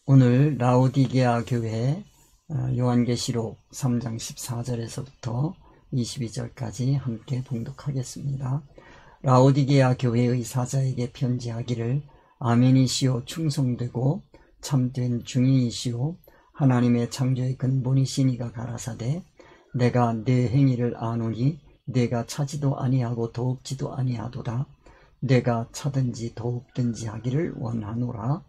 오늘 라오디게아 교회 요한계시록 3장 14절에서부터 22절까지 함께 봉독하겠습니다. 라오디게아 교회의 사자에게 편지하기를 아멘이시오 충성되고 참된 중인이시오 하나님의 창조의 근본이시니가 가라사대 내가 네 행위를 아노니 내가 차지도 아니하고 도읍지도 아니하도다. 내가 차든지 도읍든지 하기를 원하노라.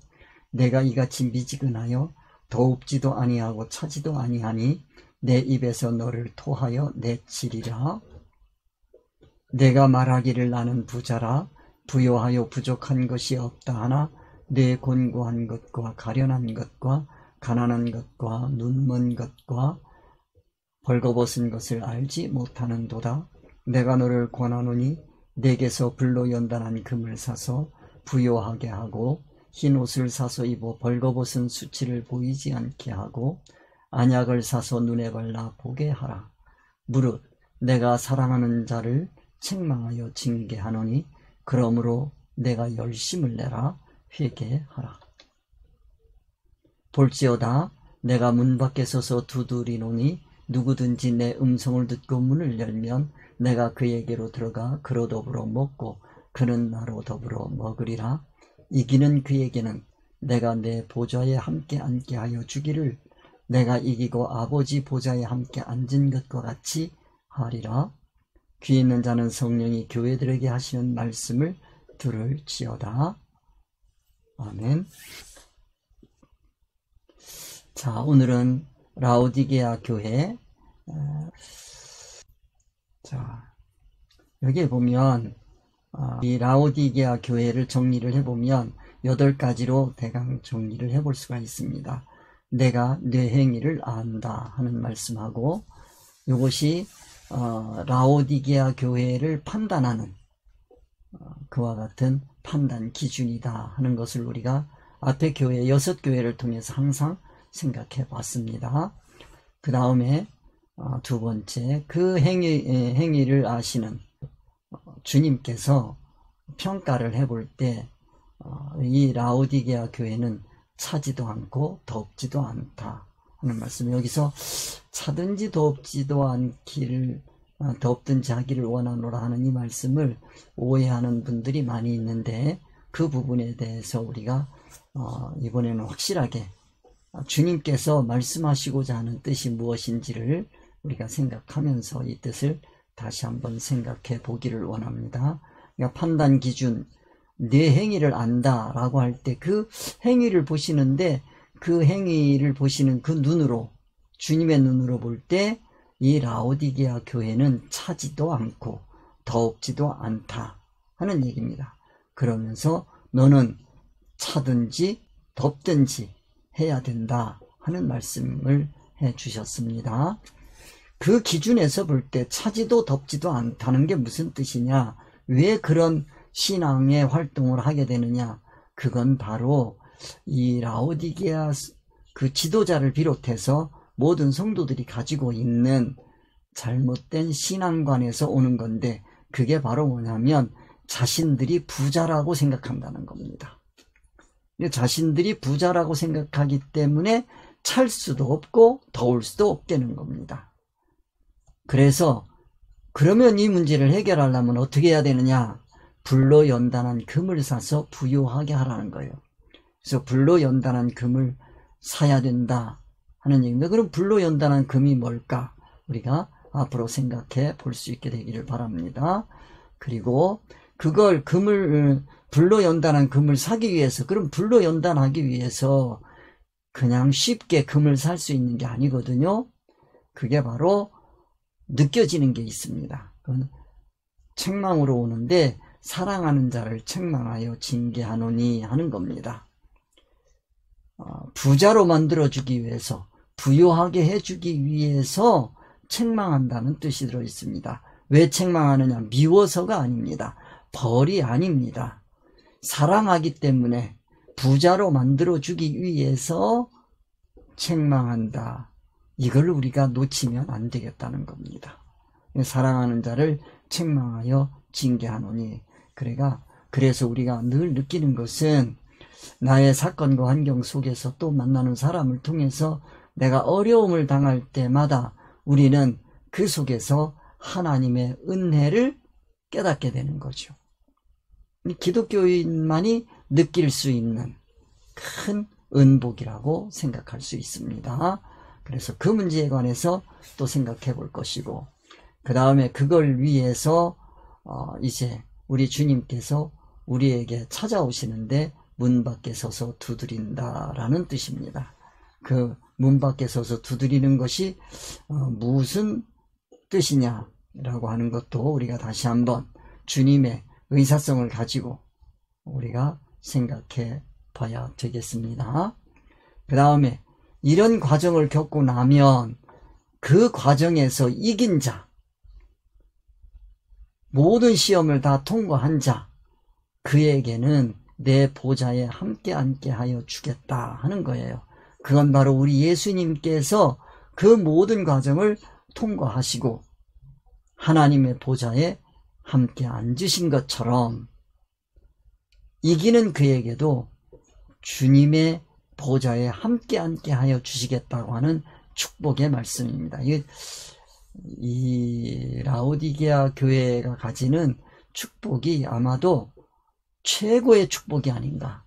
내가 이같이 미지근하여 도읍지도 아니하고 차지도 아니하니 내 입에서 너를 토하여 내치리라. 내가 말하기를 나는 부자라 부요하여 부족한 것이 없다 하나 내 곤고한 것과 가련한 것과 가난한 것과 눈먼 것과 벌거벗은 것을 알지 못하는도다. 내가 너를 권하노니 내게서 불로 연단한 금을 사서 부요하게 하고 흰 옷을 사서 입어 벌거벗은 수치를 보이지 않게 하고 안약을 사서 눈에 발라 보게 하라. 무릇 내가 사랑하는 자를 책망하여 징계하노니 그러므로 내가 열심을 내라 회개하라. 볼지어다 내가 문 밖에 서서 두드리노니 누구든지 내 음성을 듣고 문을 열면 내가 그에게로 들어가 그로 더불어 먹고 그는 나로 더불어 먹으리라. 이기는 그에게는 내가 내 보좌에 함께 앉게 하여 주기를 내가 이기고 아버지 보좌에 함께 앉은 것과 같이 하리라. 귀 있는 자는 성령이 교회들에게 하시는 말씀을 들을지어다. 아멘. 자, 오늘은 라오디게아 교회. 자, 여기에 보면 이 라오디게아 교회를 정리를 해보면 8가지로 대강 정리를 해볼 수가 있습니다. 내가 내 행위를 안다 하는 말씀하고 이것이 라오디게아 교회를 판단하는 그와 같은 판단 기준이다 하는 것을 우리가 앞에 교회 6교회를 통해서 항상 생각해 봤습니다. 그 다음에 두 번째 그 행위를 아시는 주님께서 평가를 해볼 때 이 라오디게아 교회는 차지도 않고 덥지도 않다 하는 말씀. 여기서 차든지 덥지도 않기를 덥든지 하기를 원하노라 하는 이 말씀을 오해하는 분들이 많이 있는데 그 부분에 대해서 우리가 이번에는 확실하게 주님께서 말씀하시고자 하는 뜻이 무엇인지를 우리가 생각하면서 이 뜻을 다시 한번 생각해 보기를 원합니다. 그러니까 판단 기준, 내 행위를 안다 라고 할 때 그 행위를 보시는데 그 행위를 보시는 그 눈으로, 주님의 눈으로 볼 때 이 라오디게아 교회는 차지도 않고 더럽지도 않다 하는 얘기입니다. 그러면서 너는 차든지 덥든지 해야 된다 하는 말씀을 해 주셨습니다. 그 기준에서 볼 때 차지도 덥지도 않다는 게 무슨 뜻이냐, 왜 그런 신앙의 활동을 하게 되느냐, 그건 바로 이 라오디게아 그 지도자를 비롯해서 모든 성도들이 가지고 있는 잘못된 신앙관에서 오는 건데, 그게 바로 뭐냐면 자신들이 부자라고 생각한다는 겁니다. 자신들이 부자라고 생각하기 때문에 찰 수도 없고 더울 수도 없다는 겁니다. 그래서 그러면 이 문제를 해결하려면 어떻게 해야 되느냐, 불로 연단한 금을 사서 부요하게 하라는 거예요. 그래서 불로 연단한 금을 사야 된다 하는 얘기입니다. 그럼 불로 연단한 금이 뭘까, 우리가 앞으로 생각해 볼 수 있게 되기를 바랍니다. 그리고 그걸 불로 연단한 금을 사기 위해서, 그럼 불로 연단하기 위해서 그냥 쉽게 금을 살 수 있는 게 아니거든요. 그게 바로 느껴지는 게 있습니다. 그건 책망으로 오는데 사랑하는 자를 책망하여 징계하노니 하는 겁니다. 부자로 만들어주기 위해서, 부유하게 해주기 위해서 책망한다는 뜻이 들어 있습니다. 왜 책망하느냐, 미워서가 아닙니다. 벌이 아닙니다. 사랑하기 때문에 부자로 만들어주기 위해서 책망한다. 이걸 우리가 놓치면 안 되겠다는 겁니다. 사랑하는 자를 책망하여 징계하노니. 그래서 우리가 늘 느끼는 것은 나의 사건과 환경 속에서 또 만나는 사람을 통해서 내가 어려움을 당할 때마다 우리는 그 속에서 하나님의 은혜를 깨닫게 되는 거죠. 기독교인만이 느낄 수 있는 큰 은복이라고 생각할 수 있습니다. 그래서 그 문제에 관해서 또 생각해 볼 것이고, 그 다음에 그걸 위해서 이제 우리 주님께서 우리에게 찾아오시는데 문 밖에 서서 두드린다라는 뜻입니다. 그 문 밖에 서서 두드리는 것이 무슨 뜻이냐라고 하는 것도 우리가 다시 한번 주님의 의사성을 가지고 우리가 생각해 봐야 되겠습니다. 그 다음에 이런 과정을 겪고 나면 그 과정에서 이긴 자, 모든 시험을 다 통과한 자, 그에게는 내 보좌에 함께 앉게 하여 주겠다 하는 거예요. 그건 바로 우리 예수님께서 그 모든 과정을 통과하시고 하나님의 보좌에 함께 앉으신 것처럼 이기는 그에게도 주님의 보좌에 함께 앉게 하여 주시겠다고 하는 축복의 말씀입니다. 이 라오디게아 교회가 가지는 축복이 아마도 최고의 축복이 아닌가,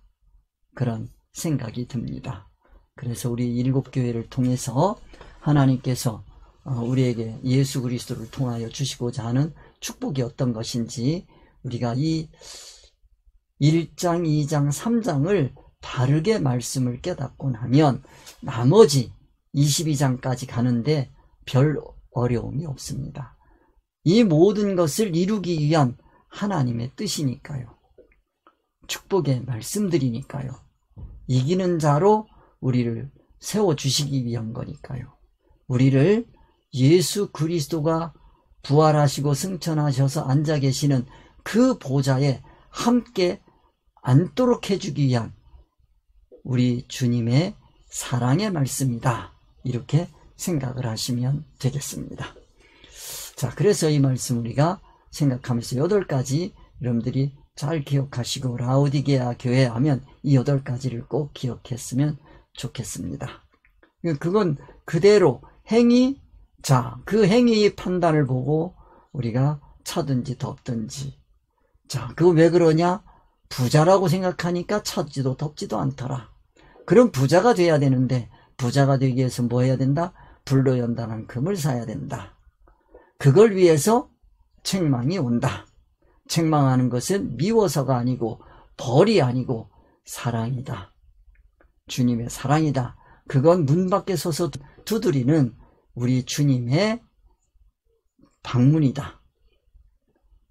그런 생각이 듭니다. 그래서 우리 일곱 교회를 통해서 하나님께서 우리에게 예수 그리스도를 통하여 주시고자 하는 축복이 어떤 것인지 우리가 이 1장, 2장, 3장을 바르게 말씀을 깨닫고 나면 나머지 22장까지 가는데 별 어려움이 없습니다. 이 모든 것을 이루기 위한 하나님의 뜻이니까요. 축복의 말씀들이니까요. 이기는 자로 우리를 세워주시기 위한 거니까요. 우리를 예수 그리스도가 부활하시고 승천하셔서 앉아 계시는 그 보좌에 함께 앉도록 해주기 위한 우리 주님의 사랑의 말씀이다, 이렇게 생각을 하시면 되겠습니다. 자, 그래서 이 말씀 우리가 생각하면서 8가지 여러분들이 잘 기억하시고, 라오디게아 교회 하면 이 8가지를 꼭 기억했으면 좋겠습니다. 그건 그대로 행위, 자, 그 행위의 판단을 보고 우리가 차든지 덥든지, 자, 그거 왜 그러냐? 부자라고 생각하니까 차지도 덥지도 않더라. 그럼 부자가 돼야 되는데, 부자가 되기 위해서 뭐 해야 된다? 불로 연단한 금을 사야 된다. 그걸 위해서 책망이 온다. 책망하는 것은 미워서가 아니고 벌이 아니고 사랑이다. 주님의 사랑이다. 그건 문 밖에 서서 두드리는 우리 주님의 방문이다.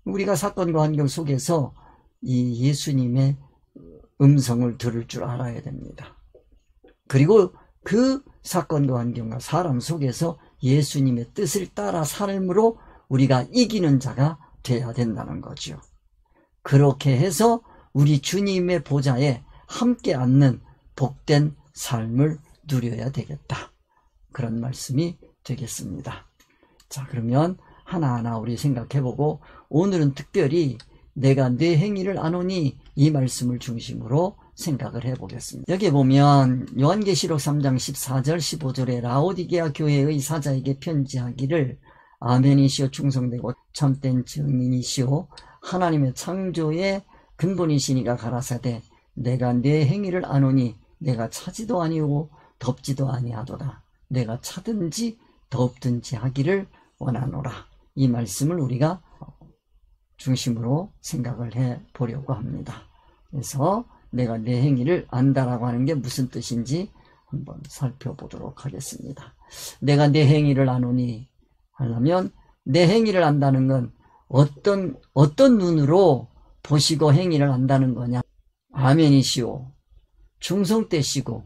우리가 사건과 환경 속에서 이 예수님의 음성을 들을 줄 알아야 됩니다. 그리고 그 사건과 환경과 사람 속에서 예수님의 뜻을 따라 삶으로 우리가 이기는 자가 되어야 된다는 거죠. 그렇게 해서 우리 주님의 보좌에 함께 앉는 복된 삶을 누려야 되겠다, 그런 말씀이 되겠습니다. 자, 그러면 하나하나 우리 생각해보고, 오늘은 특별히 내가 내 행위를 아노니 이 말씀을 중심으로 생각을 해보겠습니다. 여기 보면 요한계시록 3장 14절 15절에 라오디게아 교회의 사자에게 편지하기를, 아멘이시오 충성되고 참된 증인이시오 하나님의 창조의 근본이시니가 가라사대, 내가 내 행위를 아노니 내가 차지도 아니오고 덥지도 아니하도다. 내가 차든지 덥든지 하기를 원하노라. 이 말씀을 우리가 중심으로 생각을 해 보려고 합니다. 그래서 내가 내 행위를 안다라고 하는 게 무슨 뜻인지 한번 살펴보도록 하겠습니다. 내가 내 행위를 아노니 하려면, 내 행위를 안다는 건 어떤 눈으로 보시고 행위를 안다는 거냐? 아멘이시오 충성되시고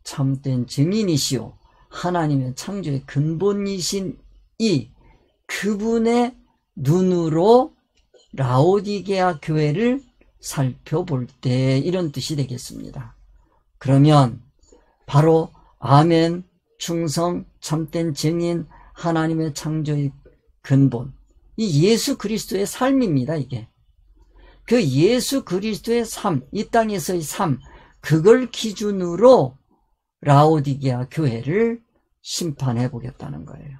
참된 증인이시오 하나님의 창조의 근본이신 이 그분의 눈으로 라오디게아 교회를 살펴볼 때 이런 뜻이 되겠습니다. 그러면 바로 아멘, 충성, 참된 증인, 하나님의 창조의 근본, 이 예수 그리스도의 삶입니다. 이게 그 예수 그리스도의 삶, 이 땅에서의 삶, 그걸 기준으로 라오디게아 교회를 심판해 보겠다는 거예요.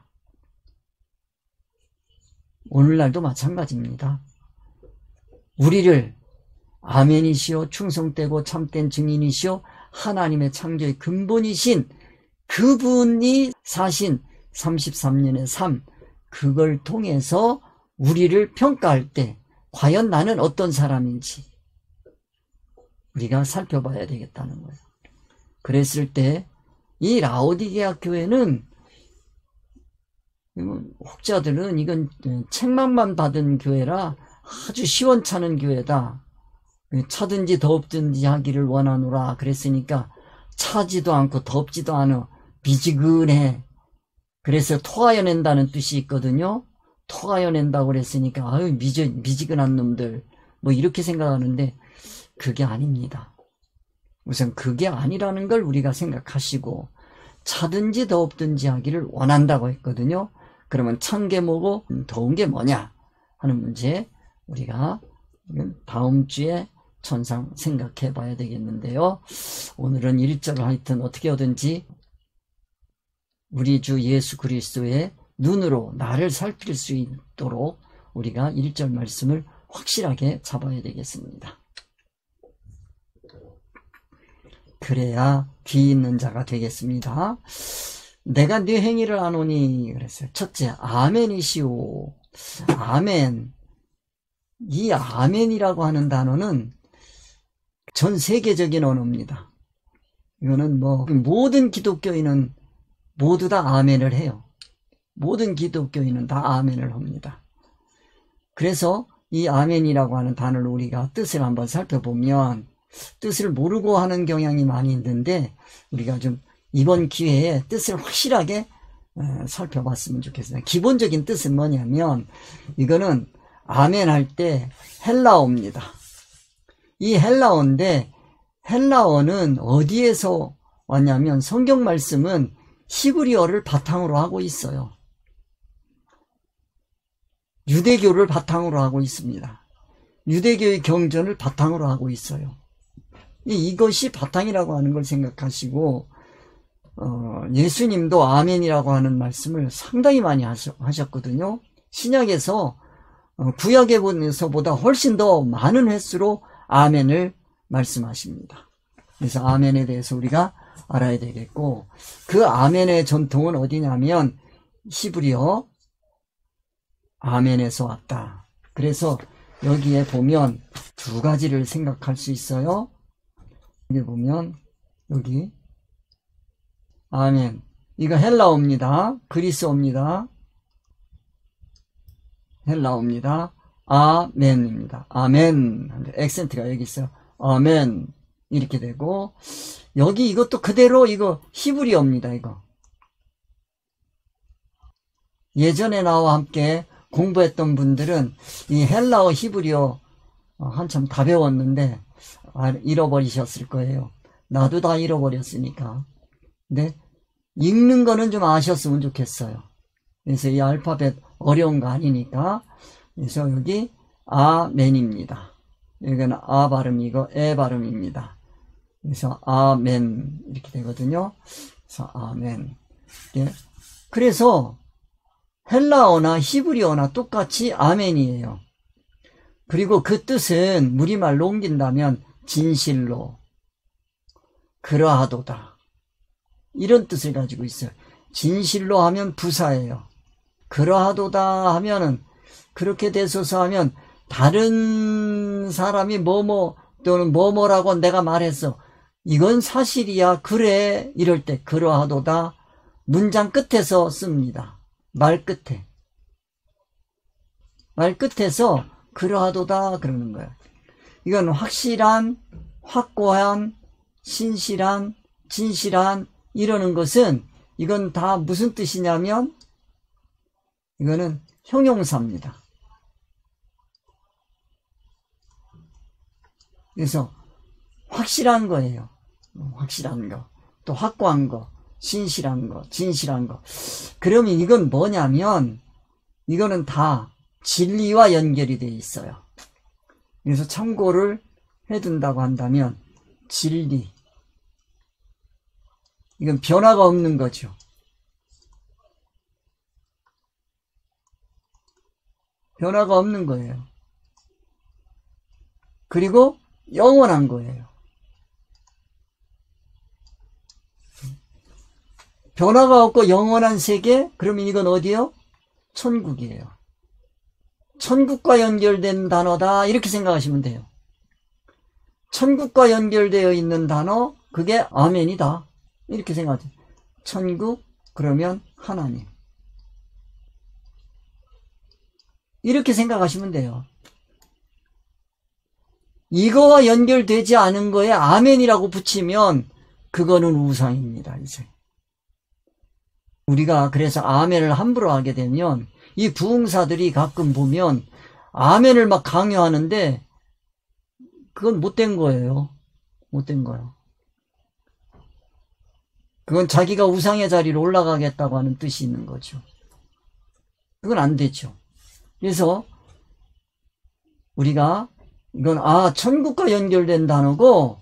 오늘날도 마찬가지입니다. 우리를 아멘이시오 충성되고 참된 증인이시오 하나님의 창조의 근본이신 그분이 사신 33년의 삶, 그걸 통해서 우리를 평가할 때 과연 나는 어떤 사람인지 우리가 살펴봐야 되겠다는 거예요. 그랬을 때 이 라오디게아 교회는 혹자들은 이건 책망만 받은 교회라 아주 시원찮은 교회다. 차든지 덥든지 하기를 원하노라 그랬으니까 차지도 않고 덥지도 않아 미지근해. 그래서 토하여낸다는 뜻이 있거든요. 토하여낸다고 그랬으니까 아유 미지근한 놈들 뭐 이렇게 생각하는데 그게 아닙니다. 우선 그게 아니라는 걸 우리가 생각하시고 차든지 덥든지 하기를 원한다고 했거든요. 그러면 찬 게 뭐고 더운 게 뭐냐 하는 문제 우리가 다음 주에 천상 생각해 봐야 되겠는데요. 오늘은 1절 하여튼 어떻게 하든지 우리 주 예수 그리스도의 눈으로 나를 살필 수 있도록 우리가 1절 말씀을 확실하게 잡아야 되겠습니다. 그래야 귀 있는 자가 되겠습니다. 내가 네 행위를 아노니 그랬어요. 첫째, 아멘이시오. 아멘. 이 아멘이라고 하는 단어는 전 세계적인 언어입니다. 이거는 뭐 모든 기독교인은 모두 다 아멘을 해요. 모든 기독교인은 다 아멘을 합니다. 그래서 이 아멘이라고 하는 단어를 우리가 뜻을 한번 살펴보면 뜻을 모르고 하는 경향이 많이 있는데 우리가 좀 이번 기회에 뜻을 확실하게 살펴봤으면 좋겠습니다. 기본적인 뜻은 뭐냐면 이거는 아멘 할 때 헬라어입니다. 이 헬라어인데 헬라어는 어디에서 왔냐면 성경 말씀은 히브리어를 바탕으로 하고 있어요. 유대교를 바탕으로 하고 있습니다. 유대교의 경전을 바탕으로 하고 있어요. 이것이 바탕이라고 하는 걸 생각하시고 예수님도 아멘이라고 하는 말씀을 상당히 많이 하셨거든요. 신약에서 구약에서보다 훨씬 더 많은 횟수로 아멘을 말씀하십니다. 그래서 아멘에 대해서 우리가 알아야 되겠고 그 아멘의 전통은 어디냐면 히브리어 아멘에서 왔다. 그래서 여기에 보면 두 가지를 생각할 수 있어요. 여기 보면 여기 아멘 이거 헬라어입니다. 그리스어입니다. 헬라어입니다. 아멘입니다. 아멘 액센트가 여기 있어요. 아멘 이렇게 되고 여기 이것도 그대로 이거 히브리어입니다. 이거 예전에 나와 함께 공부했던 분들은 이 헬라어 히브리어 한참 다 배웠는데 잃어버리셨을 거예요. 나도 다 잃어버렸으니까. 근데 읽는 거는 좀 아셨으면 좋겠어요. 그래서 이 알파벳 어려운 거 아니니까. 그래서 여기 아멘입니다. 여기는 아 발음이고 에 발음입니다. 그래서 아멘 이렇게 되거든요. 그래서 아멘. 예. 그래서 헬라어나 히브리어나 똑같이 아멘이에요. 그리고 그 뜻은 우리말로 옮긴다면 진실로 그러하도다 이런 뜻을 가지고 있어요. 진실로 하면 부사예요. 그러하도다 하면은 그렇게 되소서 하면 다른 사람이 뭐뭐 또는 뭐뭐라고 내가 말했어. 이건 사실이야. 그래. 이럴 때 그러하도다 문장 끝에서 씁니다. 말 끝에. 말 끝에서 그러하도다 그러는 거예요. 이건 확실한, 확고한, 신실한, 진실한 이러는 것은 이건 다 무슨 뜻이냐면 이거는 형용사입니다. 그래서 확실한 거예요. 확실한 거. 또 확고한 거. 신실한 거. 진실한 거. 그러면 이건 뭐냐면 이거는 다 진리와 연결이 되어 있어요. 그래서 참고를 해둔다고 한다면 진리. 이건 변화가 없는 거죠. 변화가 없는 거예요. 그리고 영원한 거예요. 변화가 없고 영원한 세계? 그러면 이건 어디요? 천국이에요. 천국과 연결된 단어다, 이렇게 생각하시면 돼요. 천국과 연결되어 있는 단어, 그게 아멘이다, 이렇게 생각하세요. 천국, 그러면 하나님, 이렇게 생각하시면 돼요. 이거와 연결되지 않은 거에 아멘이라고 붙이면 그거는 우상입니다. 이제 우리가 그래서 아멘을 함부로 하게 되면, 이 부흥사들이 가끔 보면 아멘을 막 강요하는데 그건 못된 거예요. 못된 거예요. 그건 자기가 우상의 자리로 올라가겠다고 하는 뜻이 있는 거죠. 그건 안 되죠. 그래서 우리가 이건 천국과 연결된 단어고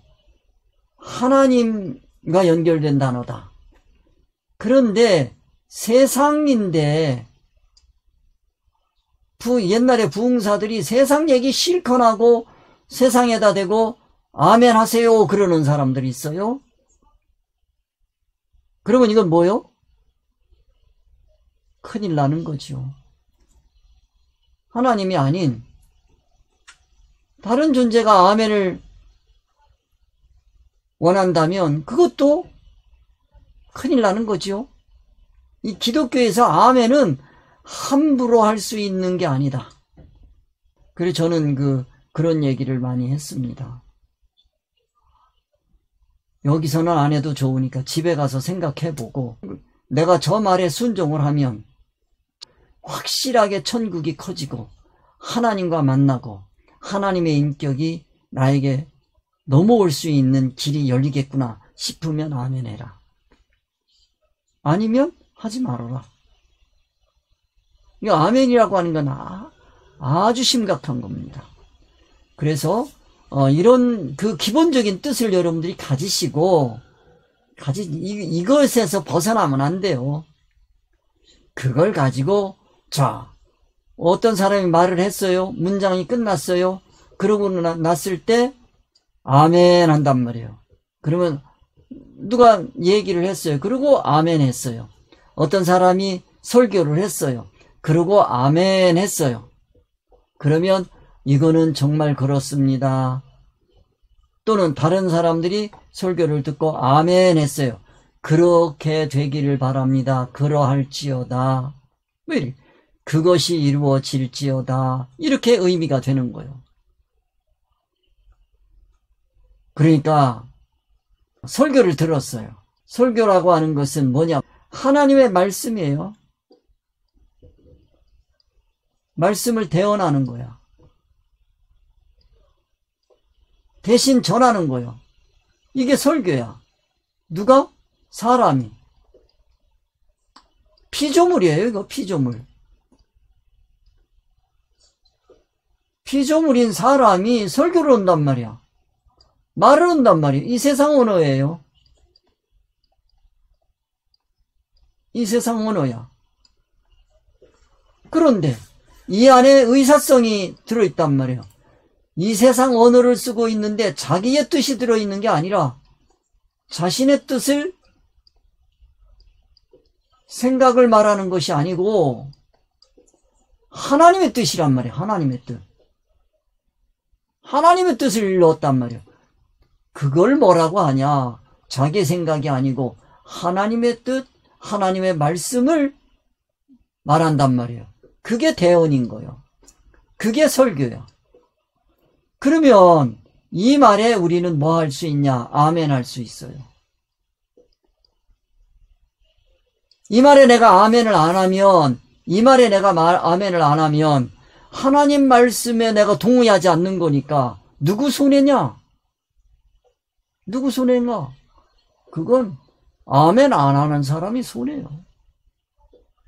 하나님과 연결된 단어다. 그런데 세상인데 옛날에 부흥사들이 세상 얘기 실컷 하고 세상에다 대고 아멘 하세요 그러는 사람들이 있어요. 그러면 이건 뭐요? 큰일 나는 거죠. 하나님이 아닌 다른 존재가 아멘을 원한다면 그것도 큰일 나는 거죠. 이 기독교에서 아멘은 함부로 할 수 있는 게 아니다. 그래서 저는 그런 얘기를 많이 했습니다. 여기서는 안 해도 좋으니까 집에 가서 생각해보고 내가 저 말에 순종을 하면 확실하게 천국이 커지고 하나님과 만나고 하나님의 인격이 나에게 넘어올 수 있는 길이 열리겠구나 싶으면 아멘 해라. 아니면 하지 말아라. 이거 아멘이라고 하는 건 아주 심각한 겁니다. 그래서 이런 기본적인 뜻을 여러분들이 가지시고 이것에서 벗어나면 안 돼요. 그걸 가지고 어떤 사람이 말을 했어요. 문장이 끝났어요. 그러고 났을 때 아멘 한단 말이에요. 그러면 누가 얘기를 했어요. 그리고 아멘 했어요. 어떤 사람이 설교를 했어요. 그러고 아멘 했어요. 그러면 이거는 정말 그렇습니다. 또는 다른 사람들이 설교를 듣고 아멘 했어요. 그렇게 되기를 바랍니다. 그러할지어다. 왜 이래? 그것이 이루어질지어다. 이렇게 의미가 되는 거예요. 그러니까 설교를 들었어요. 설교라고 하는 것은 뭐냐? 하나님의 말씀이에요. 말씀을 대언하는 거야. 대신 전하는 거예요. 이게 설교야. 누가? 사람이. 피조물이에요. 이거 피조물. 피조물인 사람이 설교를 한단 말이야. 말을 한단 말이에요. 이 세상 언어예요. 이 세상 언어야. 그런데 이 안에 의사성이 들어있단 말이에요. 이 세상 언어를 쓰고 있는데 자기의 뜻이 들어있는 게 아니라 자신의 뜻을, 생각을 말하는 것이 아니고 하나님의 뜻이란 말이에요. 하나님의 뜻. 하나님의 뜻을 넣었단 말이에요. 그걸 뭐라고 하냐? 자기 생각이 아니고 하나님의 뜻, 하나님의 말씀을 말한단 말이에요. 그게 대언인 거예요. 그게 설교야. 그러면 이 말에 우리는 뭐 할 수 있냐? 아멘 할 수 있어요. 이 말에 내가 아멘을 안 하면, 아멘을 안 하면 하나님 말씀에 내가 동의하지 않는 거니까 누구 손해냐? 누구 손해인가? 그건 아멘 안 하는 사람이 손해요.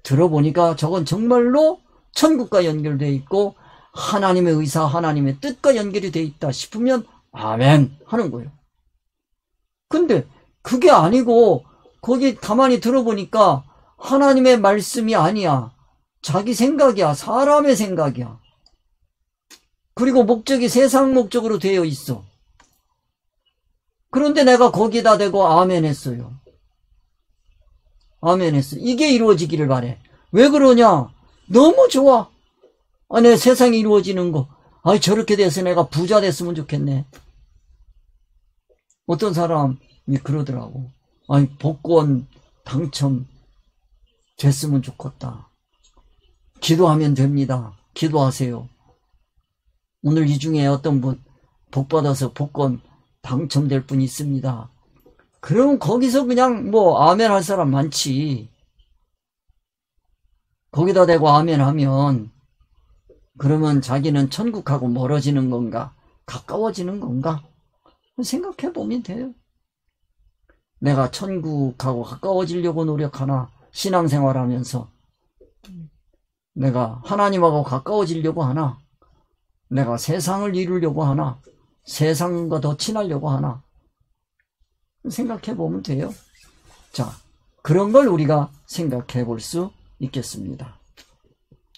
들어보니까 저건 정말로 천국과 연결되어 있고 하나님의 의사, 하나님의 뜻과 연결이 되어 있다 싶으면 아멘 하는 거예요. 그런데 그게 아니고 거기 가만히 들어보니까 하나님의 말씀이 아니야. 자기 생각이야. 사람의 생각이야. 그리고 목적이 세상 목적으로 되어 있어. 그런데 내가 거기다 대고 아멘 했어요. 아멘 했어. 이게 이루어지기를 바래. 왜 그러냐? 너무 좋아. 내 세상이 이루어지는 거. 저렇게 돼서 내가 부자 됐으면 좋겠네. 어떤 사람이 그러더라고. 복권 당첨 됐으면 좋겠다. 기도하면 됩니다. 기도하세요. 오늘 이 중에 어떤 분 복 받아서 복권 당첨될 분 있습니다. 그럼 거기서 그냥 아멘 할 사람 많지. 거기다 대고 아멘 하면 그러면 자기는 천국하고 멀어지는 건가? 가까워지는 건가? 생각해 보면 돼요. 내가 천국하고 가까워지려고 노력하나? 신앙생활 하면서 내가 하나님하고 가까워지려고 하나? 내가 세상을 이루려고 하나? 세상과 더 친하려고 하나? 생각해 보면 돼요. 자, 그런 걸 우리가 생각해 볼 수 있겠습니다.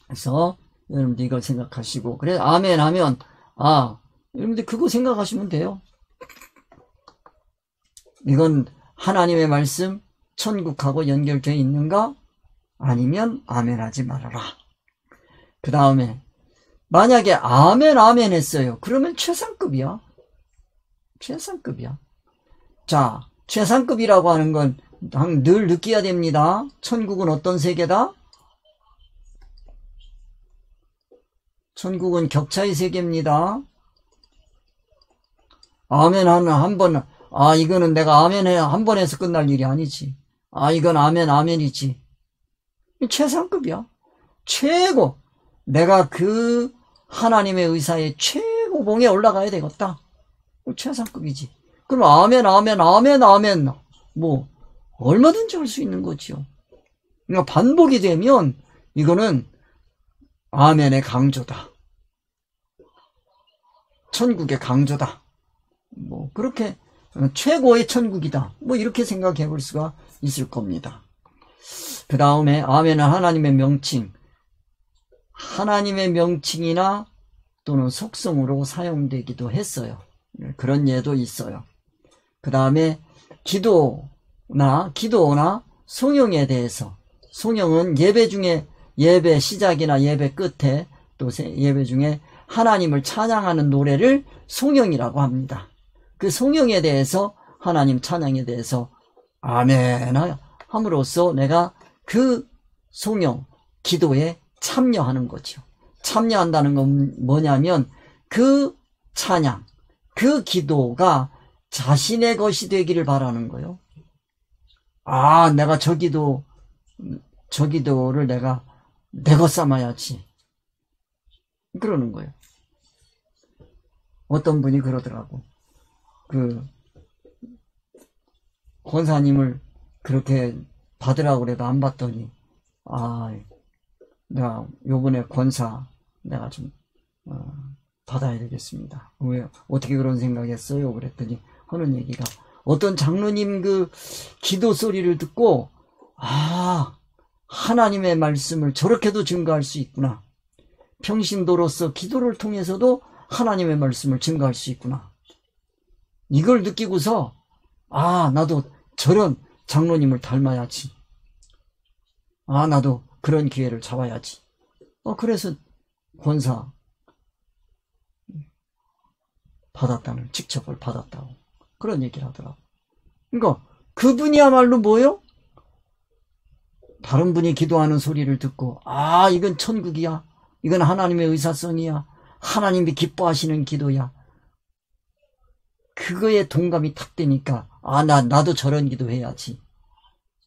그래서 여러분들 이걸 생각하시고, 그래 아멘 하면 여러분들 그거 생각하시면 돼요. 이건 하나님의 말씀 천국하고 연결되어 있는가? 아니면 아멘 하지 말아라. 그 다음에 만약에 아멘 했어요. 그러면 최상급이야. 최상급이야. 자, 최상급이라고 하는 건 늘 느껴야 됩니다. 천국은 어떤 세계다? 천국은 격차의 세계입니다. 아멘 하는 한 번, 이거는 내가 아멘 한 번 해서 끝날 일이 아니지. 이건 아멘이지. 최상급이야. 최고. 내가 그 하나님의 의사의 최고봉에 올라가야 되겠다. 최상급이지. 그럼 아멘. 얼마든지 할 수 있는 거지요. 그러니까 반복이 되면 이거는 아멘의 강조다. 천국의 강조다. 그렇게 최고의 천국이다. 이렇게 생각해 볼 수가 있을 겁니다. 그 다음에 아멘은 하나님의 명칭. 하나님의 명칭이나 또는 속성으로 사용되기도 했어요. 그런 예도 있어요. 그 다음에 기도나 송영에 대해서, 송영은 예배 중에 예배 시작이나 예배 끝에 또 예배 중에 하나님을 찬양하는 노래를 송영이라고 합니다. 그 송영에 대해서 하나님 찬양에 대해서 아멘 함으로써 내가 그 송영 기도에 참여하는 거죠. 참여한다는 건 뭐냐면 그 찬양, 그 기도가 자신의 것이 되기를 바라는 거예요. 내가 저 기도를 내가 내 것 삼아야지. 그러는 거예요. 어떤 분이 그러더라고. 권사님을 그렇게 받으라고 그래도 안 받더니, 내가 요번에 권사 내가 좀 받아야 되겠습니다. 왜 어떻게 그런 생각했어요? 그랬더니 하는 얘기가, 어떤 장로님 그 기도 소리를 듣고 하나님의 말씀을 저렇게도 증거할 수 있구나. 평신도로서 기도를 통해서도 하나님의 말씀을 증거할 수 있구나. 이걸 느끼고서 나도 저런 장로님을 닮아야지. 나도 그런 기회를 잡아야지. 그래서 권사 받았다는, 직책을 받았다고 그런 얘기를 하더라고. 그러니까 그분이야말로 뭐요? 다른 분이 기도하는 소리를 듣고 이건 천국이야. 이건 하나님의 의사성이야. 하나님이 기뻐하시는 기도야. 그거에 동감이 탁 되니까 나도 저런 기도해야지.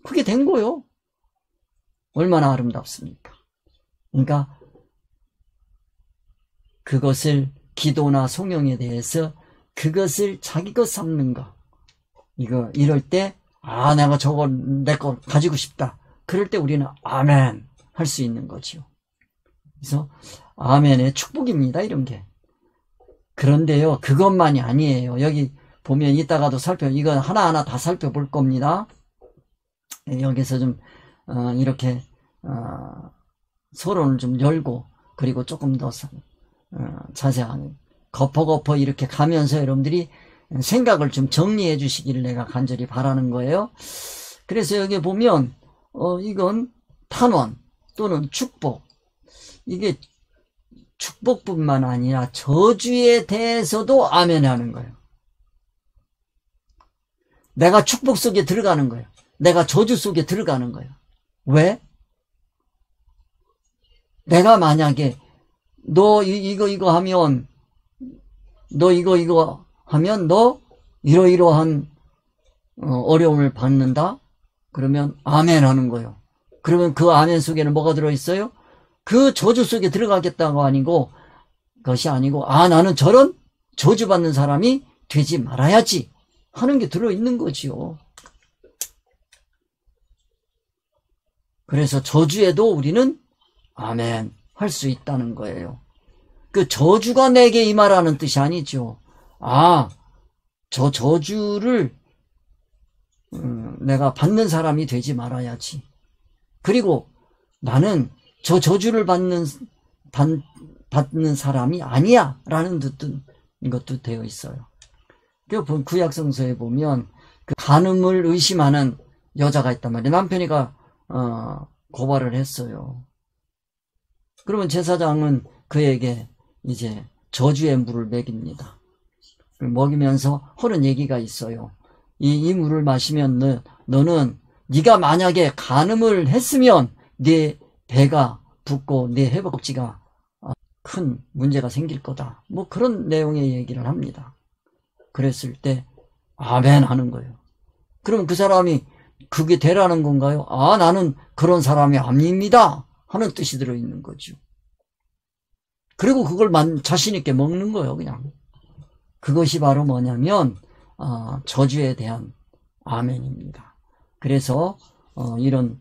그게 된 거요. 얼마나 아름답습니까? 그러니까 그것을 기도나 송영에 대해서 그것을 자기 것 삼는 거. 이럴 때 내가 저거 내 거 가지고 싶다. 그럴 때 우리는 아멘 할 수 있는 거죠. 그래서 아멘의 축복입니다. 이런 게. 그런데요, 그것만이 아니에요. 여기 보면 이따가도 이건 하나하나 다 살펴볼 겁니다. 여기서 좀 이렇게 서론을 좀 열고, 그리고 조금 더 자세한 거퍼 이렇게 가면서 여러분들이 생각을 좀 정리해 주시기를 내가 간절히 바라는 거예요. 그래서 여기 보면 이건 탄원 또는 축복, 이게 축복뿐만 아니라 저주에 대해서도 아멘 하는 거예요. 내가 축복 속에 들어가는 거예요. 내가 저주 속에 들어가는 거예요. 왜? 내가 만약에 너 이거 하면, 너 이거 하면 너 이러이러한 어려움을 받는다? 그러면 아멘 하는 거예요. 그러면 그 아멘 속에는 뭐가 들어있어요? 그 저주 속에 들어가겠다고 아니고, 것이 아니고, 나는 저런 저주받는 사람이 되지 말아야지 하는 게 들어있는 거지요. 그래서 저주에도 우리는 아멘 할 수 있다는 거예요. 그 저주가 내게 임하라는 뜻이 아니죠. 저 저주를 내가 받는 사람이 되지 말아야지. 그리고 나는 저 저주를 받는 사람이 아니야 라는 것도 되어 있어요. 구약 성서에 보면 그 간음을 의심하는 여자가 있단 말이에요. 남편이가 고발을 했어요. 그러면 제사장은 그에게 이제 저주의 물을 먹입니다. 먹이면서 하는 얘기가 있어요. 이 물을 마시면 네가 만약에 간음을 했으면 네 배가 붓고 네 허벅지가 큰 문제가 생길 거다. 뭐 그런 내용의 얘기를 합니다. 그랬을 때 아멘 하는 거예요. 그럼 그 사람이 그게 되라는 건가요? 나는 그런 사람이 아닙니다 하는 뜻이 들어있는 거죠. 그리고 그걸 자신 있게 먹는 거예요. 그냥 그것이 바로 뭐냐면 저주에 대한 아멘입니다. 그래서 이런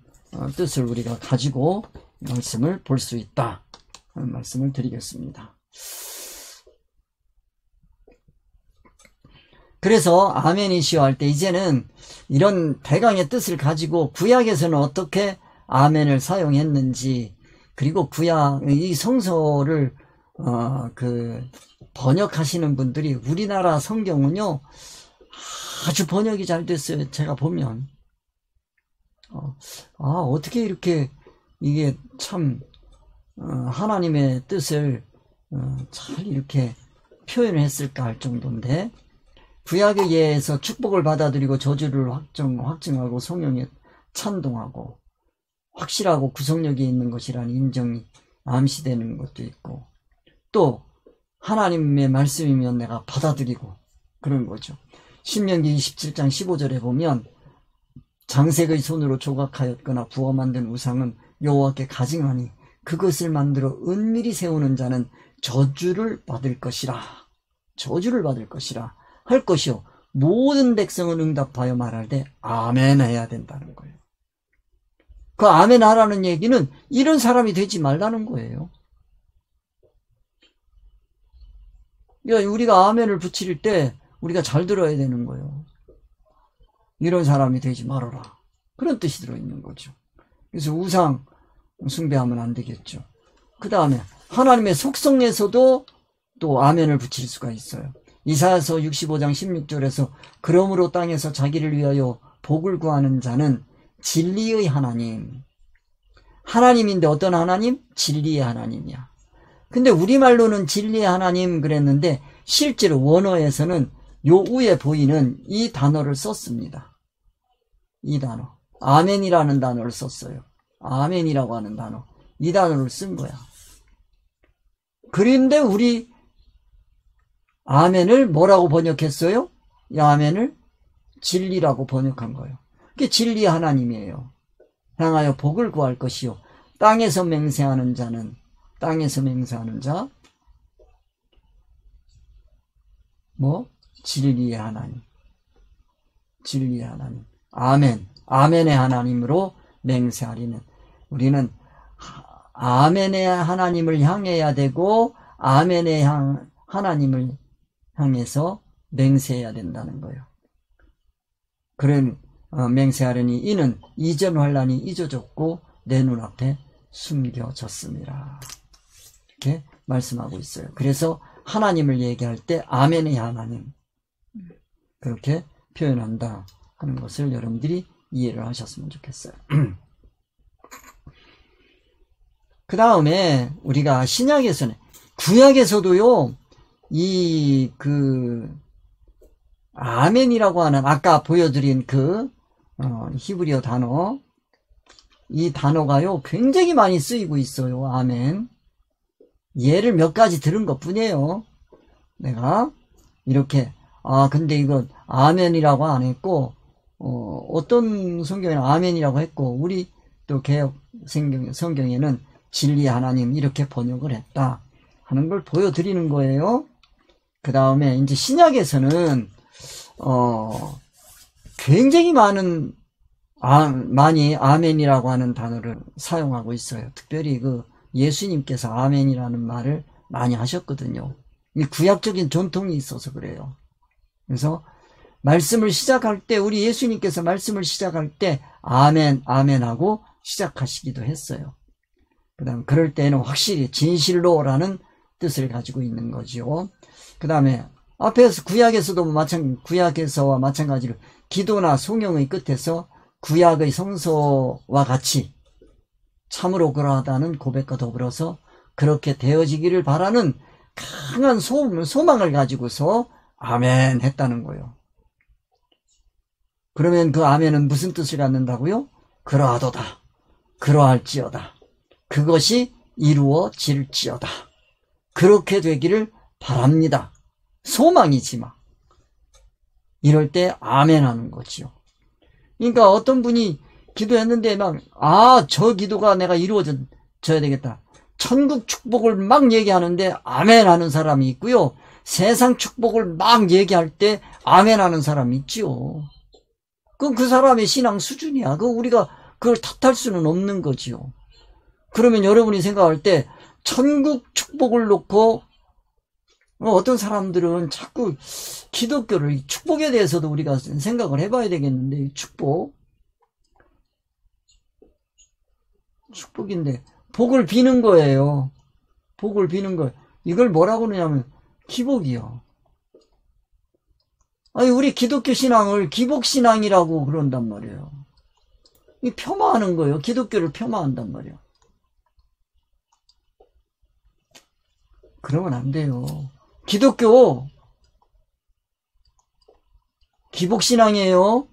뜻을 우리가 가지고 말씀을 볼 수 있다 하는 말씀을 드리겠습니다. 그래서 아멘이시오 할 때 이제는 이런 대강의 뜻을 가지고 구약에서는 어떻게 아멘을 사용했는지, 그리고 구약 이 성서를 번역하시는 분들이, 우리나라 성경은요 아주 번역이 잘 됐어요. 제가 보면 어떻게 이렇게 이게 참 하나님의 뜻을 잘 이렇게 표현을 했을까 할 정도인데, 구약에 의해서 축복을 받아들이고 저주를 확증하고 성령에 찬동하고 확실하고 구속력이 있는 것이라는 인정이 암시되는 것도 있고, 또 하나님의 말씀이면 내가 받아들이고 그런 거죠. 신명기 27장 15절에 보면 장색의 손으로 조각하였거나 부어 만든 우상은 여호와께 가증하니 그것을 만들어 은밀히 세우는 자는 저주를 받을 것이라 할 것이요 모든 백성은 응답하여 말할 때 아멘 해야 된다는 거예요. 그 아멘 하라는 얘기는 이런 사람이 되지 말라는 거예요. 그러니까 우리가 아멘을 붙일 때 우리가 잘 들어야 되는 거예요. 이런 사람이 되지 말아라, 그런 뜻이 들어있는 거죠. 그래서 우상 숭배하면 안 되겠죠. 그 다음에 하나님의 속성에서도 또 아멘을 붙일 수가 있어요. 이사야서 65장 16절에서 그러므로 땅에서 자기를 위하여 복을 구하는 자는 진리의 하나님인데 어떤 하나님? 진리의 하나님이야. 근데 우리말로는 진리의 하나님 그랬는데 실제로 원어에서는 요 위에 보이는 이 단어를 썼습니다. 이 단어 아멘이라는 단어를 썼어요. 아멘이라고 하는 단어, 이 단어를 쓴 거야. 그런데 우리 아멘을 뭐라고 번역했어요? 이 아멘을 진리라고 번역한 거예요. 그게 진리 하나님이에요. 향하여 복을 구할 것이요 땅에서 맹세하는 자 진리의 하나님, 아멘의 하나님으로 맹세하리는, 우리는 아멘의 하나님을 향해야 되고 아멘의 하나님을 향해서 맹세해야 된다는 거예요. 그런 맹세하려니 이는 이전 환난이 잊어졌고 내 눈앞에 숨겨졌습니다. 이렇게 말씀하고 있어요. 그래서 하나님을 얘기할 때 아멘의 하나님 그렇게 표현한다 하는 것을 여러분들이 이해를 하셨으면 좋겠어요. 그 다음에 우리가 신약에서는 구약에서도요 아멘이라고 하는 아까 보여드린 히브리어 단어 이 단어가요 굉장히 많이 쓰이고 있어요. 아멘. 예를 몇 가지 들은 것 뿐이에요. 내가 이렇게 근데 이거 아멘이라고 안 했고 어떤 성경에는 아멘이라고 했고 우리 또 개역 성경에는 진리의 하나님 이렇게 번역을 했다 하는 걸 보여드리는 거예요. 그 다음에 이제 신약에서는 굉장히 많이 아멘이라고 하는 단어를 사용하고 있어요. 특별히 예수님께서 아멘이라는 말을 많이 하셨거든요. 이 구약적인 전통이 있어서 그래요. 그래서 말씀을 시작할 때 우리 예수님께서 말씀을 시작할 때 아멘 아멘하고 시작하시기도 했어요. 그 다음 그럴 때는 확실히 진실로라는 뜻을 가지고 있는 거죠. 그 다음에 앞에서 구약에서와 마찬가지로 기도나 송영의 끝에서 구약의 성서와 같이 참으로 그러하다는 고백과 더불어서 그렇게 되어지기를 바라는 강한 소망을 가지고서 아멘 했다는 거예요. 그러면 그 아멘은 무슨 뜻을 갖는다고요? 그러하도다. 그러할지어다. 그것이 이루어질지어다. 그렇게 되기를 바랍니다. 소망이지만 이럴 때 아멘 하는 거지요. 그러니까 어떤 분이 기도했는데 저 기도가 내가 이루어져야 되겠다. 천국 축복을 막 얘기하는데 아멘 하는 사람이 있고요. 세상 축복을 막 얘기할 때 아멘 하는 사람이 있지요. 그건 그 사람의 신앙 수준이야. 우리가 그걸 탓할 수는 없는 거지요. 그러면 여러분이 생각할 때 천국 축복을 놓고 어떤 사람들은 자꾸 기독교를 축복에 대해서도 우리가 생각을 해봐야 되겠는데 축복인데 복을 비는 거예요. 복을 비는 거예요. 이걸 뭐라고 그러냐면 기복이요. 아니 우리 기독교 신앙을 기복신앙이라고 그런단 말이에요. 이 폄하하는 거예요. 기독교를 폄하한단 말이에요. 그러면 안 돼요. 기독교 기복신앙이에요.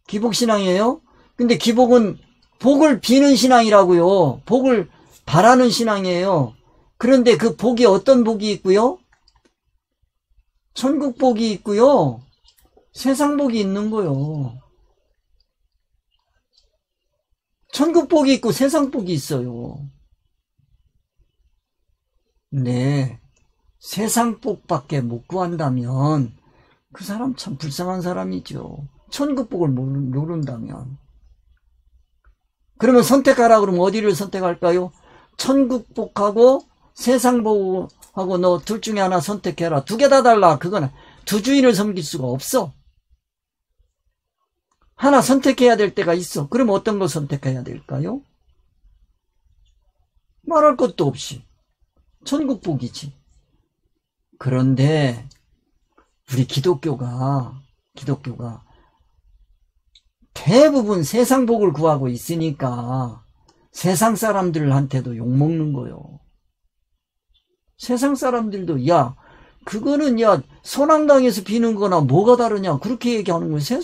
기복신앙이에요. 근데 기복은 복을 비는 신앙이라고요. 복을 바라는 신앙이에요. 그런데 그 복이 어떤 복이 있고요? 천국 복이 있고요. 세상 복이 있는 거요. 천국 복이 있고 세상 복이 있어요. 네, 세상 복밖에 못 구한다면 그 사람 참 불쌍한 사람이죠. 천국 복을 모른다면. 그러면 선택하라 그러면 어디를 선택할까요? 천국 복하고 세상 복하고 너 둘 중에 하나 선택해라. 두 개 다 달라. 그거는 두 주인을 섬길 수가 없어. 하나 선택해야 될 때가 있어. 그럼 어떤 거 선택해야 될까요? 말할 것도 없이 천국 복이지. 그런데 우리 기독교가 대부분 세상 복을 구하고 있으니까 세상 사람들한테도 욕먹는 거요. 세상 사람들도 그거는 선왕당에서 비는 거나 뭐가 다르냐 그렇게 얘기하는 거예요.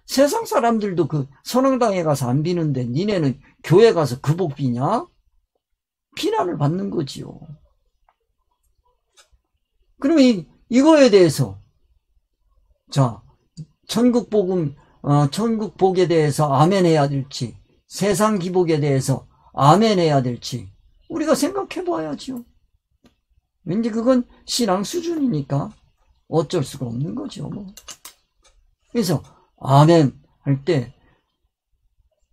세상 사람들도 선왕당에 가서 안 비는데 니네는 교회 가서 그 복 비냐? 비난을 받는 거지요. 그러면 이거에 대해서 천국 복에 대해서 아멘 해야 될지 세상 기복에 대해서 아멘 해야 될지 우리가 생각해 봐야죠. 왠지 그건 신앙 수준이니까 어쩔 수가 없는 거죠. 그래서 아멘 할 때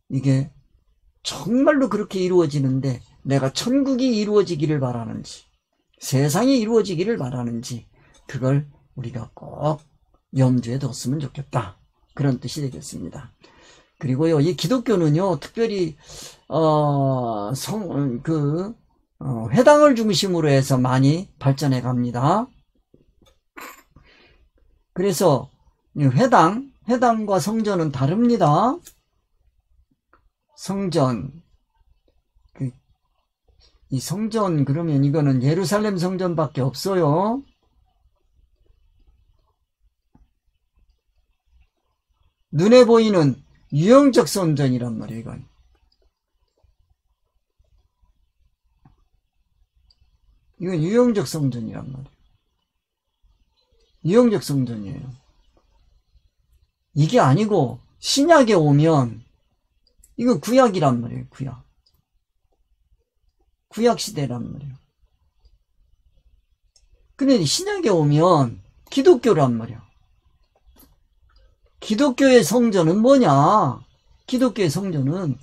이게 정말로 그렇게 이루어지는데 내가 천국이 이루어지기를 바라는지 세상이 이루어지기를 바라는지 그걸 우리가 꼭 염두에 뒀으면 좋겠다. 그런 뜻이 되겠습니다. 그리고요, 이 기독교는요, 특별히 회당을 중심으로 해서 많이 발전해 갑니다. 그래서 회당과 성전은 다릅니다. 성전, 이 성전, 그러면 이거는 예루살렘 성전밖에 없어요. 눈에 보이는 유형적 성전이란 말이에요, 이건. 이건 유형적 성전이란 말이에요. 유형적 성전이에요. 이게 아니고 신약에 오면 이거 구약이란 말이에요. 구약 시대란 말이에요. 근데 신약에 오면 기독교란 말이에요. 기독교의 성전은 뭐냐? 기독교의 성전은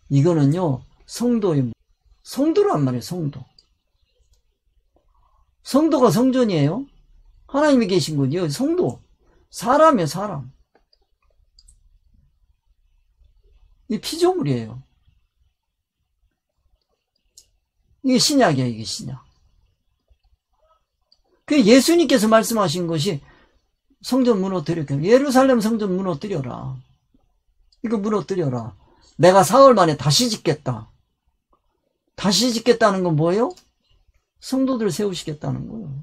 이거는요, 성도란 말이에요. 성도가 성전이에요. 하나님이 계신 곳이요. 성도. 사람이에요, 사람. 이 피조물이에요. 이게 신약이에요, 이게 신약. 그 예수님께서 말씀하신 것이 성전 무너뜨려. 예루살렘 성전 무너뜨려라. 이거 무너뜨려라. 내가 사흘 만에 다시 짓겠다. 다시 짓겠다는 건 뭐예요? 성도들 세우시겠다는 거예요.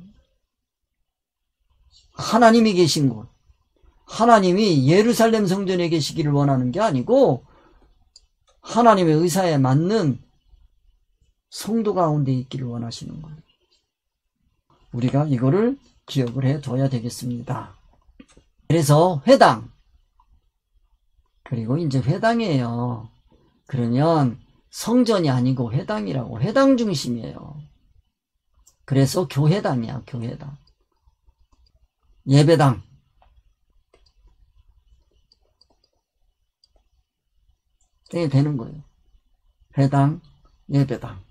하나님이 계신 곳. 하나님이 예루살렘 성전에 계시기를 원하는 게 아니고 하나님의 의사에 맞는 성도 가운데 있기를 원하시는 거예요. 우리가 이거를 기억을 해둬야 되겠습니다. 그래서 회당, 그리고 이제 회당이에요. 그러면 성전이 아니고 회당이라고, 회당 중심이에요. 그래서 교회당이야, 교회당. 예배당. 이게 되는 거예요. 회당, 예배당.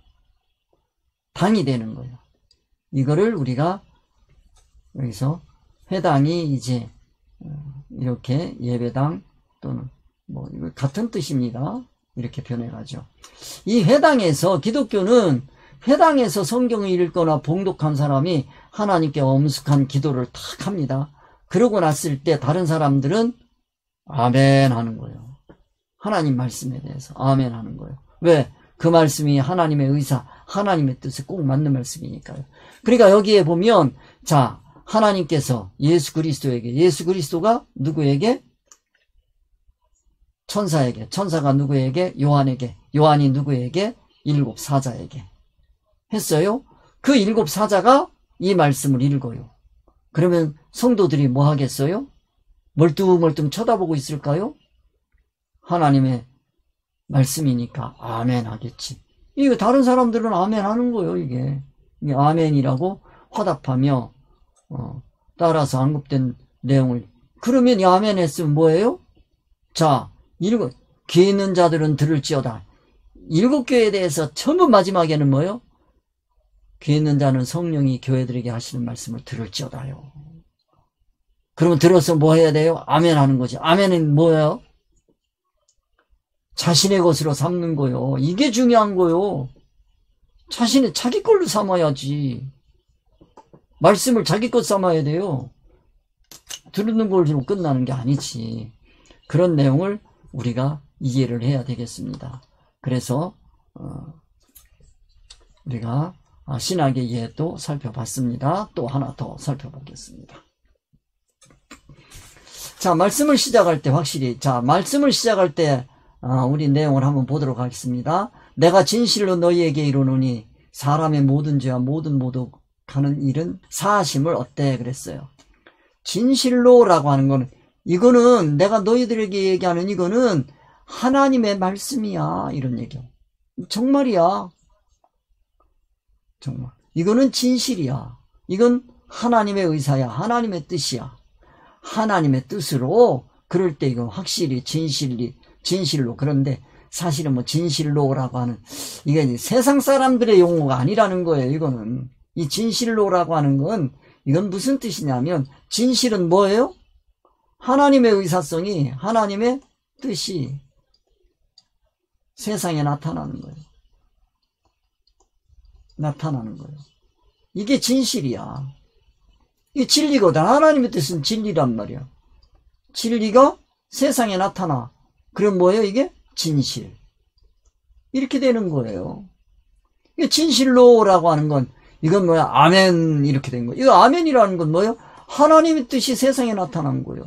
당이 되는 거예요. 이거를 우리가 여기서 회당이 이제 이렇게 예배당 또는 뭐 같은 뜻입니다. 이렇게 변해가죠. 이 회당에서, 기독교는 회당에서 성경을 읽거나 봉독한 사람이 하나님께 엄숙한 기도를 탁 합니다. 그러고 났을 때 다른 사람들은 아멘 하는 거예요. 하나님 말씀에 대해서 아멘 하는 거예요. 왜? 그 말씀이 하나님의 의사, 하나님의 뜻에 꼭 맞는 말씀이니까요. 그러니까 여기에 보면, 자, 하나님께서 예수 그리스도에게, 예수 그리스도가 누구에게? 천사에게, 천사가 누구에게? 요한에게, 요한이 누구에게? 7 사자에게 했어요. 그 7 사자가 이 말씀을 읽어요. 그러면 성도들이 뭐 하겠어요? 멀뚱멀뚱 쳐다보고 있을까요? 하나님의 말씀이니까 아멘 하겠지. 이거 다른 사람들은 아멘 하는 거예요. 이게 아멘이라고 화답하며 따라서 언급된 내용을, 그러면 이 아멘 했으면 뭐예요? 자, 귀 있는 자들은 들을지어다. 7교회에 대해서 전부 마지막에는 뭐예요? 귀 있는 자는 성령이 교회들에게 하시는 말씀을 들을지어다요. 그러면 들어서 뭐 해야 돼요? 아멘 하는 거지. 아멘은 뭐예요? 자신의 것으로 삼는 거요. 이게 중요한 거요. 자기 걸로 삼아야지. 말씀을 자기 것 삼아야 돼요. 듣는 걸로 끝나는 게 아니지. 그런 내용을 우리가 이해를 해야 되겠습니다. 그래서 우리가 신학의 이해도 살펴봤습니다. 또 하나 더 살펴보겠습니다. 자, 말씀을 시작할 때 확실히, 말씀을 시작할 때 우리 내용을 한번 보도록 하겠습니다. 내가 진실로 너희에게 이르노니 사람의 모든 죄와 모든 모독하는 일은 사하심을 얻되 그랬어요. 진실로라고 하는 거는, 이거는 내가 너희들에게 얘기하는 이거는 하나님의 말씀이야, 이런 얘기요. 정말이야. 정말. 이거는 진실이야. 이건 하나님의 의사야. 하나님의 뜻이야. 하나님의 뜻으로, 그럴 때 이건 확실히 진실로. 그런데 사실은 뭐 진실로라고 하는, 이게 세상 사람들의 용어가 아니라는 거예요. 이거는 이 진실로라고 하는 건 이건 무슨 뜻이냐면 진실은 뭐예요? 하나님의 의사성이 하나님의 뜻이 세상에 나타나는 거예요. 나타나는 거예요. 이게 진실이야. 이게 진리거든. 하나님의 뜻은 진리란 말이야. 진리가 세상에 나타나. 그럼 뭐예요? 이게 진실. 이렇게 되는 거예요. 이게 진실로라고 하는 건 이건 뭐야? 아멘 이렇게 된 거예요. 이거 아멘이라는 건 뭐예요? 하나님의 뜻이 세상에 나타난 거예요.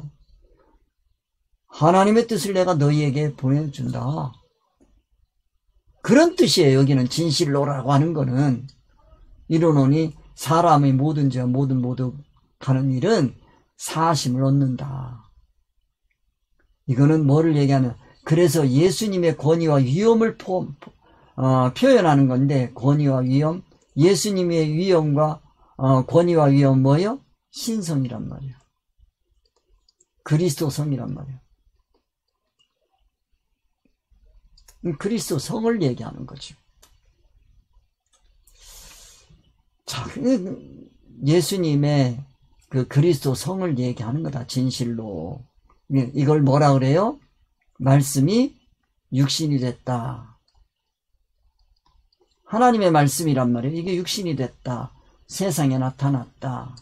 하나님의 뜻을 내가 너희에게 보여준다. 그런 뜻이에요. 여기는 진실로라고 하는 거는. 이르노니 사람의 모든 죄와 모두 가는 일은 사심을 얻는다. 이거는 뭐를 얘기하냐? 그래서 예수님의 권위와 위엄을 표현하는 건데, 권위와 위엄, 예수님의 위엄과 권위와 위엄 뭐예요? 신성이란 말이에요. 그리스도 성이란 말이에요. 그리스도 성을 얘기하는 거죠. 자, 예수님의 그 그리스도 성을 얘기하는 거다. 진실로. 이걸 뭐라 그래요? 말씀이 육신이 됐다. 하나님의 말씀이란 말이에요. 이게 육신이 됐다. 세상에 나타났다.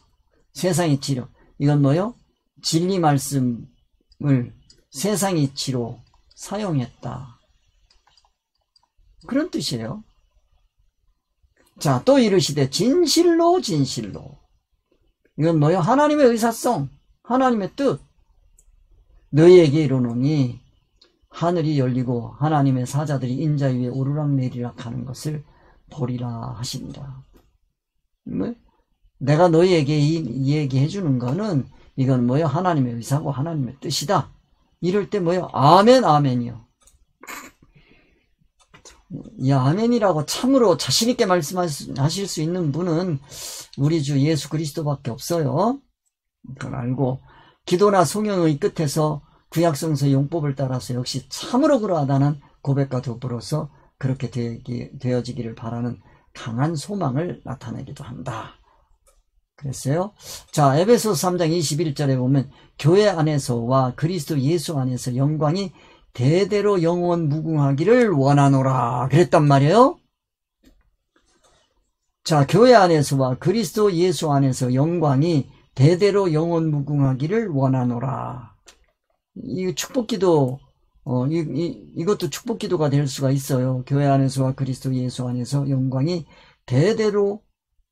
세상의 치료. 이건 뭐요? 진리 말씀을 세상의 이치로 사용했다. 그런 뜻이에요. 자, 또 이르시되 진실로 진실로. 이건 뭐요? 하나님의 의사성, 하나님의 뜻. 너희에게 이르노니 하늘이 열리고 하나님의 사자들이 인자 위에 오르락내리락 하는 것을 보리라 하신다. 내가 너희에게 이 얘기해 주는 거는 이건 뭐요? 하나님의 의사고 하나님의 뜻이다. 이럴 때 뭐요? 아멘 아멘이요. 이 아멘이라고 참으로 자신있게 말씀하실 수 있는 분은 우리 주 예수 그리스도밖에 없어요. 그걸 알고 기도나 송영의 끝에서 구약성서 용법을 따라서 역시 참으로 그러하다는 고백과 더불어서 그렇게 되어지기를 바라는 강한 소망을 나타내기도 한다. 그랬어요. 자, 에베소서 3장 21절에 보면 교회 안에서와 그리스도 예수 안에서 영광이 대대로 영원 무궁하기를 원하노라 그랬단 말이에요. 자, 교회 안에서와 그리스도 예수 안에서 영광이 대대로 영원 무궁하기를 원하노라. 이 축복기도 이것도 축복기도가 될 수가 있어요. 교회 안에서와 그리스도 예수 안에서 영광이 대대로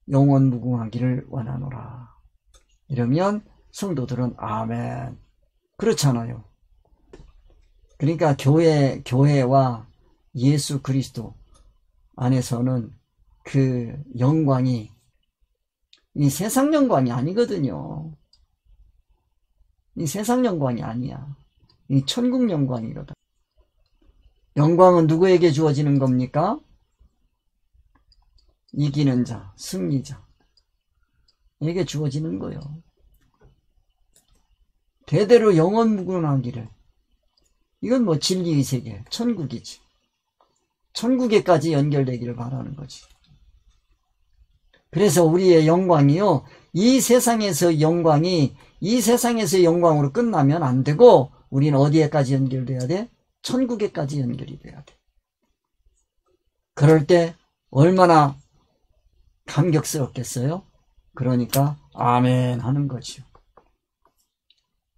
영원 무궁하기를 원하노라. 이러면 성도들은 아멘. 그렇잖아요. 그러니까 교회와 예수 그리스도 안에서는 그 영광이 이 세상 영광이 아니거든요. 이 세상 영광이 아니야. 이 천국 영광이거든. 영광은 누구에게 주어지는 겁니까? 이기는 자, 승리자. 에게 주어지는 거예요. 대대로 영원 무궁하기를. 이건 뭐 진리의 세계, 천국이지. 천국에까지 연결되기를 바라는 거지. 그래서 우리의 영광이요, 이 세상에서 영광이 이 세상에서 영광으로 끝나면 안 되고 우리는 어디에까지 연결돼야 돼? 천국에까지 연결이 돼야 돼. 그럴 때 얼마나 감격스럽겠어요? 그러니까 아멘 하는 거죠.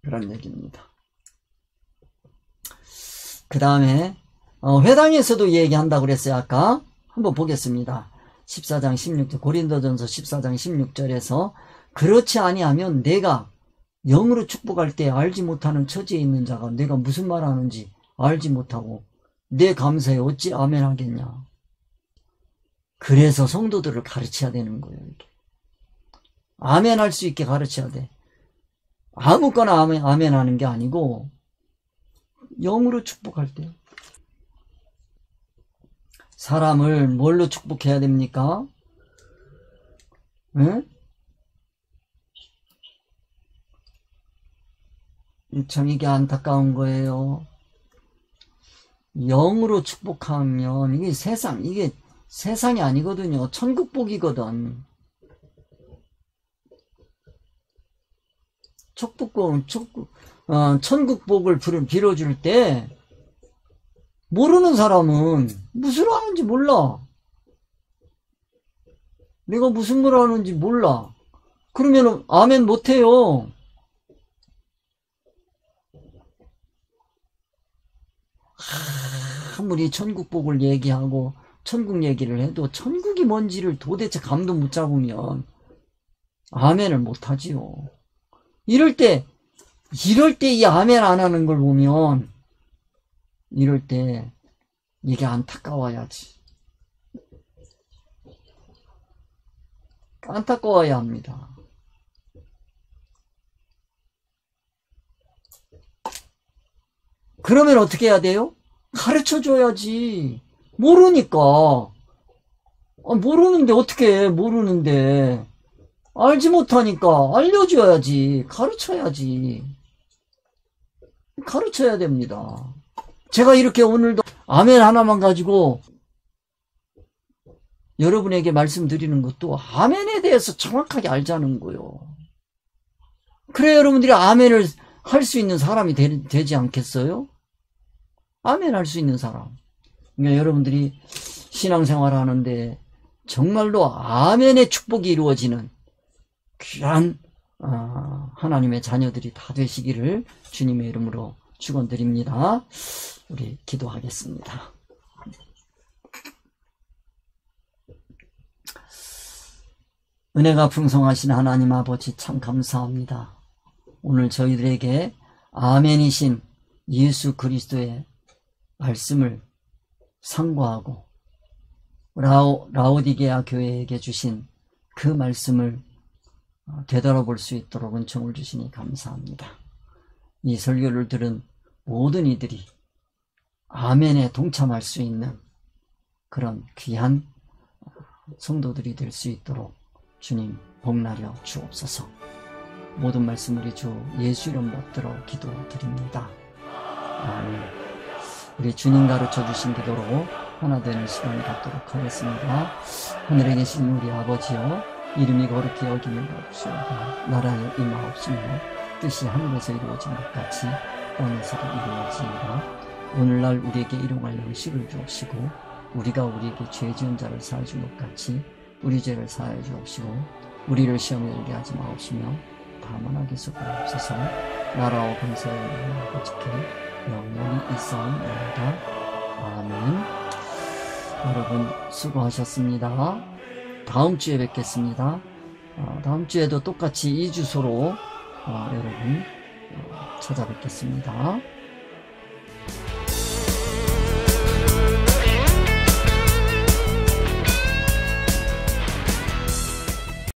그런 얘기입니다. 그 다음에 회당에서도 얘기한다고 그랬어요. 아까 한번 보겠습니다. 14장 16절 고린도전서 14장 16절에서 그렇지 아니하면 내가 영으로 축복할 때 알지 못하는 처지에 있는 자가 내가 무슨 말 하는지 알지 못하고 내 감사에 어찌 아멘 하겠냐. 그래서 성도들을 가르쳐야 되는 거예요. 이렇게. 아멘 할 수 있게 가르쳐야 돼. 아무거나 아멘 하는 게 아니고 영으로 축복할 때 사람을 뭘로 축복해야 됩니까? 응? 참 이게 안타까운 거예요. 영으로 축복하면 이게 세상이 아니거든요. 천국복이거든. 천국복을 빌어줄 때 모르는 사람은 무슨 하는지 몰라. 내가 무슨 말 하는지 몰라. 그러면 아멘 못해요. 아무리 천국복을 얘기하고 천국 얘기를 해도 천국이 뭔지를 도대체 감도 못 잡으면 아멘을 못하지요. 이럴 때 이 아멘 안 하는 걸 보면 이럴 때 이게 안타까워야지. 안타까워야 합니다. 그러면 어떻게 해야 돼요? 가르쳐 줘야지. 모르니까. 모르는데 어떻게 해? 모르는데. 알지 못하니까 알려줘야지. 가르쳐야지. 가르쳐야 됩니다. 제가 이렇게 오늘도 아멘 하나만 가지고 여러분에게 말씀드리는 것도 아멘에 대해서 정확하게 알자는 거요. 그래 여러분들이 아멘을 할 수 있는 사람이 되지 않겠어요? 아멘 할 수 있는 사람. 그러니까 여러분들이 신앙생활 하는데 정말로 아멘의 축복이 이루어지는 귀한 하나님의 자녀들이 다 되시기를 주님의 이름으로 축원드립니다. 우리 기도하겠습니다. 은혜가 풍성하신 하나님 아버지 참 감사합니다. 오늘 저희들에게 아멘이신 예수 그리스도의 말씀을 상고하고 라오디게아 교회에게 주신 그 말씀을 되돌아볼 수 있도록 은총을 주시니 감사합니다. 이 설교를 들은 모든 이들이 아멘에 동참할 수 있는 그런 귀한 성도들이 될 수 있도록 주님 복나려 주옵소서. 모든 말씀 우리 주 예수 이름 받들어 기도드립니다. 아멘. 우리 주님 가르쳐 주신 기도로 하나 되는 시간을 갖도록 하겠습니다. 하늘에 계신 우리 아버지여, 이름이 거룩히 여김을 받으시오다. 나라에 임하옵시며 뜻이 하늘에서 이루어진 것 같이 땅에서도 이루어지이다. 오늘날 우리에게 일용할 양식을 주옵시고 우리가 우리에게 죄 지은 자를 사해 준 것 같이 우리 죄를 사해 주옵시고 우리를 시험에 들게 하지 마옵시며 다만 악에서 구하옵소서. 나라와 권세와 아버지께 영원히 있사옵나이다. 아멘. 여러분 수고하셨습니다. 다음 주에 뵙겠습니다. 다음 주에도 똑같이 이 주소로 여러분 찾아뵙겠습니다.